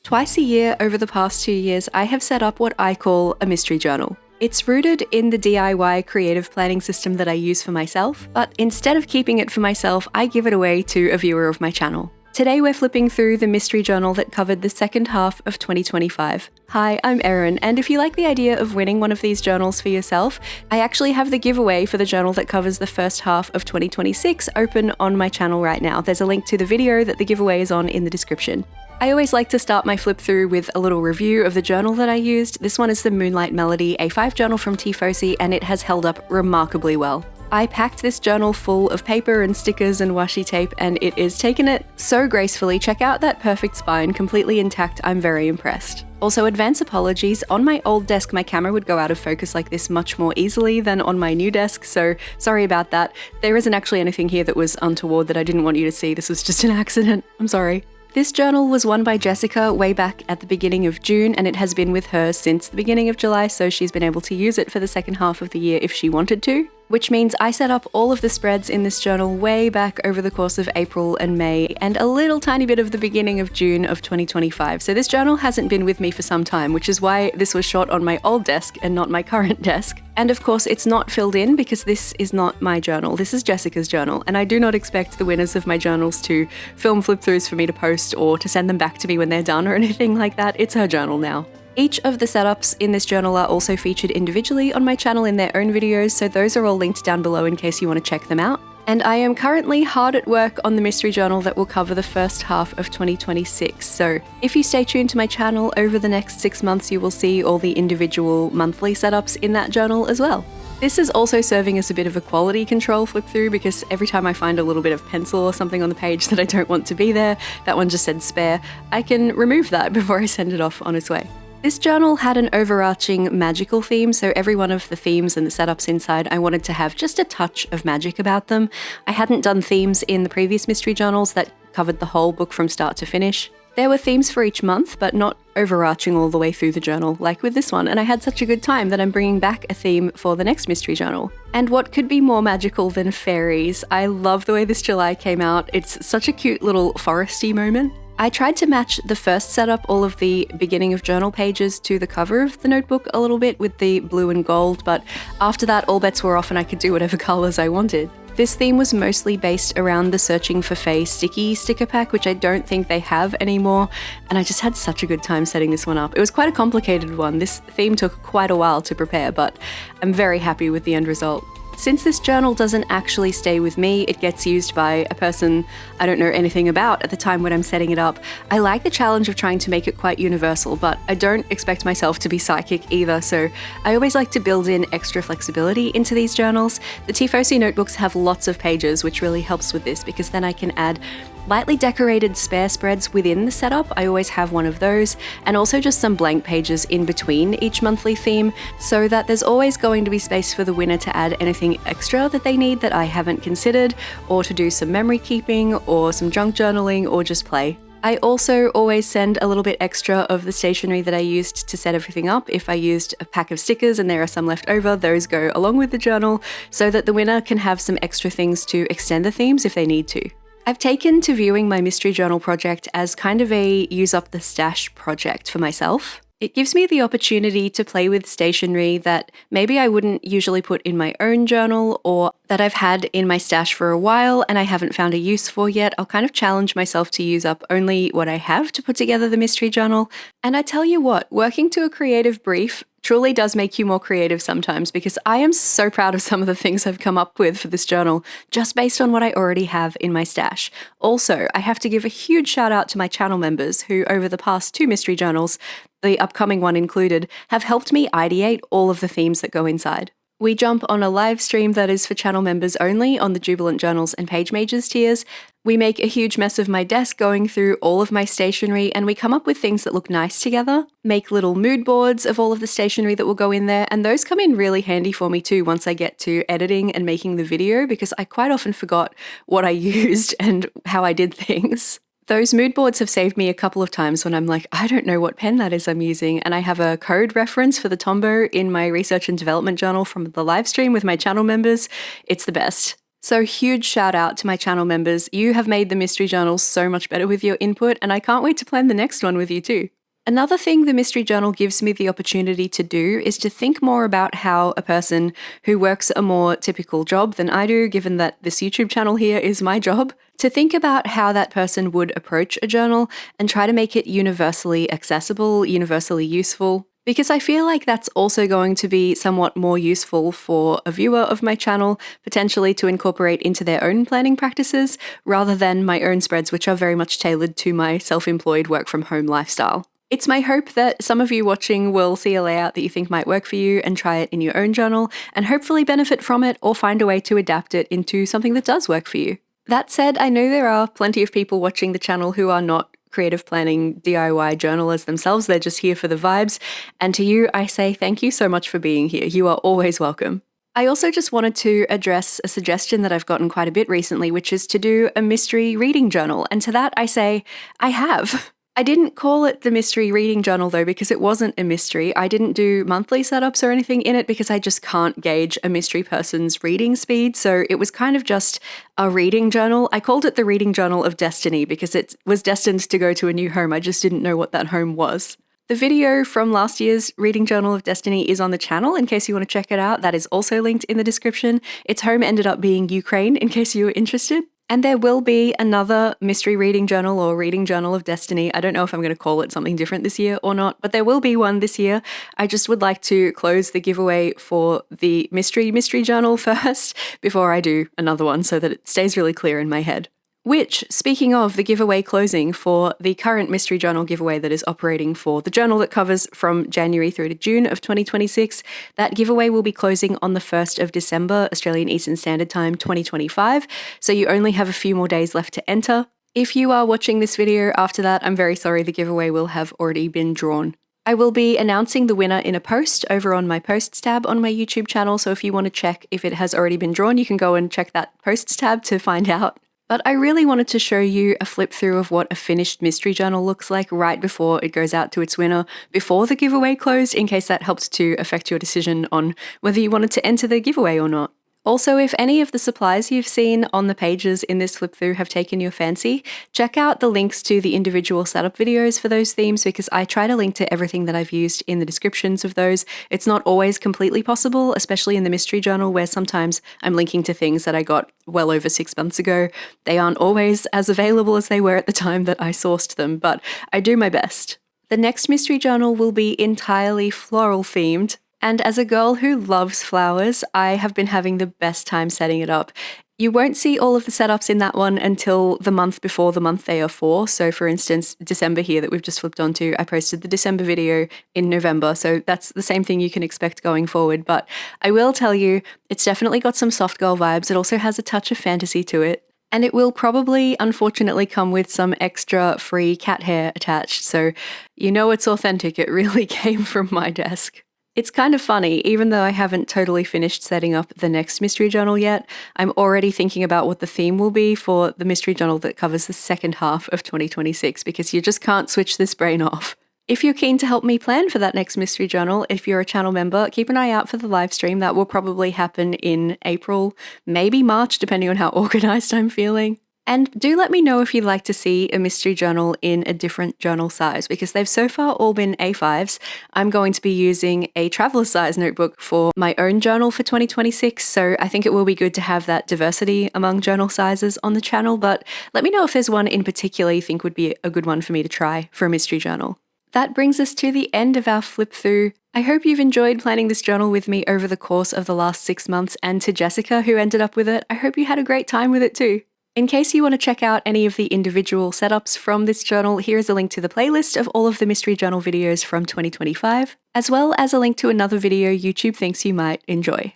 Twice a year over the past 2 years, I have set up what I call a mystery journal. It's rooted in the DIY creative planning system that I use for myself, but instead of keeping it for myself, I give it away to a viewer of my channel. Today we're flipping through the mystery journal that covered the second half of 2025. Hi, I'm Erin, and if you like the idea of winning one of these journals for yourself, I actually have the giveaway for the journal that covers the first half of 2026 open on my channel right now. There's a link to the video that the giveaway is on in the description. I always like to start my flip through with a little review of the journal that I used. This one is the Moonlight Melody A5 journal from Tiefossi, and it has held up remarkably well. I packed this journal full of paper and stickers and washi tape, and it is taken it so gracefully. Check out that perfect spine, completely intact. I'm very impressed. Also, advance apologies. On my old desk, my camera would go out of focus like this much more easily than on my new desk, so sorry about that. There isn't actually anything here that was untoward that I didn't want you to see. This was just an accident. I'm sorry. This journal was won by Jessica way back at the beginning of June, and it has been with her since the beginning of July, so she's been able to use it for the second half of the year if she wanted to. Which means I set up all of the spreads in this journal way back over the course of April and May, and a little tiny bit of the beginning of June of 2025. So this journal hasn't been with me for some time, which is why this was shot on my old desk and not my current desk. And of course, it's not filled in because this is not my journal. This is Jessica's journal, and I do not expect the winners of my journals to film flip-throughs for me to post or to send them back to me when they're done or anything like that. It's her journal now. Each of the setups in this journal are also featured individually on my channel in their own videos, so those are all linked down below in case you want to check them out. And I am currently hard at work on the mystery journal that will cover the first half of 2026, so if you stay tuned to my channel over the next 6 months, you will see all the individual monthly setups in that journal as well. This is also serving as a bit of a quality control flip through because every time I find a little bit of pencil or something on the page that I don't want to be there, that one just said spare, I can remove that before I send it off on its way. This journal had an overarching magical theme, so every one of the themes and the setups inside I wanted to have just a touch of magic about them. I hadn't done themes in the previous mystery journals that covered the whole book from start to finish. There were themes for each month, but not overarching all the way through the journal, like with this one, and I had such a good time that I'm bringing back a theme for the next mystery journal. And what could be more magical than fairies? I love the way this July came out. It's such a cute little foresty moment. I tried to match the first setup, all of the beginning of journal pages, to the cover of the notebook a little bit with the blue and gold, but after that all bets were off and I could do whatever colours I wanted. This theme was mostly based around the Searching for Fae sticky sticker pack, which I don't think they have anymore, and I just had such a good time setting this one up. It was quite a complicated one. This theme took quite a while to prepare, but I'm very happy with the end result. Since this journal doesn't actually stay with me, it gets used by a person I don't know anything about at the time when I'm setting it up. I like the challenge of trying to make it quite universal, but I don't expect myself to be psychic either, so I always like to build in extra flexibility into these journals. The Tiefossi notebooks have lots of pages, which really helps with this because then I can add lightly decorated spare spreads within the setup. I always have one of those, and also just some blank pages in between each monthly theme so that there's always going to be space for the winner to add anything extra that they need that I haven't considered, or to do some memory keeping or some junk journaling or just play. I also always send a little bit extra of the stationery that I used to set everything up. If I used a pack of stickers and there are some left over, those go along with the journal so that the winner can have some extra things to extend the themes if they need to. I've taken to viewing my mystery journal project as kind of a use up the stash project for myself. It gives me the opportunity to play with stationery that maybe I wouldn't usually put in my own journal, or that I've had in my stash for a while and I haven't found a use for yet. I'll kind of challenge myself to use up only what I have to put together the mystery journal. And I tell you what, working to a creative brief truly does make you more creative sometimes, because I am so proud of some of the things I've come up with for this journal just based on what I already have in my stash. Also, I have to give a huge shout out to my channel members who over the past 2 mystery journals, the upcoming one included, have helped me ideate all of the themes that go inside. We jump on a live stream that is for channel members only on the Jubilant Journals and Page Mages tiers. We make a huge mess of my desk going through all of my stationery, and we come up with things that look nice together, make little mood boards of all of the stationery that will go in there, and those come in really handy for me too once I get to editing and making the video, because I quite often forgot what I used and how I did things. Those mood boards have saved me a couple of times when I'm like, I don't know what pen that is I'm using, and I have a code reference for the Tombow in my research and development journal from the live stream with my channel members. It's the best. So huge shout out to my channel members. You have made the mystery journals so much better with your input, and I can't wait to plan the next one with you too. Another thing the mystery journal gives me the opportunity to do is to think more about how a person who works a more typical job than I do, given that this YouTube channel here is my job, to think about how that person would approach a journal and try to make it universally accessible, universally useful. Because I feel like that's also going to be somewhat more useful for a viewer of my channel, potentially to incorporate into their own planning practices, rather than my own spreads, which are very much tailored to my self-employed work from home lifestyle. It's my hope that some of you watching will see a layout that you think might work for you and try it in your own journal, and hopefully benefit from it or find a way to adapt it into something that does work for you. That said, I know there are plenty of people watching the channel who are not creative planning DIY journalers themselves, they're just here for the vibes, and to you I say thank you so much for being here. You are always welcome. I also just wanted to address a suggestion that I've gotten quite a bit recently, which is to do a mystery reading journal, and to that I say, I have. I didn't call it the mystery reading journal though because it wasn't a mystery. I didn't do monthly setups or anything in it because I just can't gauge a mystery person's reading speed, so it was kind of just a reading journal. I called it the Reading Journal of Destiny because it was destined to go to a new home. I just didn't know what that home was. The video from last year's Reading Journal of Destiny is on the channel in case you want to check it out. That is also linked in the description. Its home ended up being Ukraine in case you were interested. And there will be another mystery reading journal or Reading Journal of Destiny. I don't know if I'm going to call it something different this year or not, but there will be one this year. I just would like to close the giveaway for the mystery journal first before I do another one so that it stays really clear in my head. Which, speaking of the giveaway closing for the current mystery journal giveaway that is operating for the journal that covers from January through to June of 2026, that giveaway will be closing on the 1st of December, Australian Eastern Standard Time 2025, so you only have a few more days left to enter. If you are watching this video after that, I'm very sorry, the giveaway will have already been drawn. I will be announcing the winner in a post over on my posts tab on my YouTube channel, so if you want to check if it has already been drawn, you can go and check that posts tab to find out. But I really wanted to show you a flip through of what a finished mystery journal looks like right before it goes out to its winner, before the giveaway closed, in case that helps to affect your decision on whether you wanted to enter the giveaway or not. Also, if any of the supplies you've seen on the pages in this flip through have taken your fancy, check out the links to the individual setup videos for those themes because I try to link to everything that I've used in the descriptions of those. It's not always completely possible, especially in the mystery journal where sometimes I'm linking to things that I got well over 6 months ago. They aren't always as available as they were at the time that I sourced them, but I do my best. The next mystery journal will be entirely floral themed. And as a girl who loves flowers, I have been having the best time setting it up. You won't see all of the setups in that one until the month before the month they are for. So for instance, December here that we've just flipped onto, I posted the December video in November. So that's the same thing you can expect going forward. But I will tell you, it's definitely got some soft girl vibes. It also has a touch of fantasy to it. And it will probably, unfortunately, come with some extra free cat hair attached. So you know it's authentic. It really came from my desk. It's kind of funny, even though I haven't totally finished setting up the next mystery journal yet, I'm already thinking about what the theme will be for the mystery journal that covers the second half of 2026, because you just can't switch this brain off. If you're keen to help me plan for that next mystery journal, if you're a channel member, keep an eye out for the live stream. That will probably happen in April, maybe March, depending on how organized I'm feeling. And do let me know if you'd like to see a mystery journal in a different journal size, because they've so far all been A5s. I'm going to be using a traveler size notebook for my own journal for 2026, so I think it will be good to have that diversity among journal sizes on the channel, but let me know if there's one in particular you think would be a good one for me to try for a mystery journal. That brings us to the end of our flip through. I hope you've enjoyed planning this journal with me over the course of the last 6 months, and to Jessica who ended up with it, I hope you had a great time with it too. In case you want to check out any of the individual setups from this journal, here is a link to the playlist of all of the mystery journal videos from 2025, as well as a link to another video YouTube thinks you might enjoy.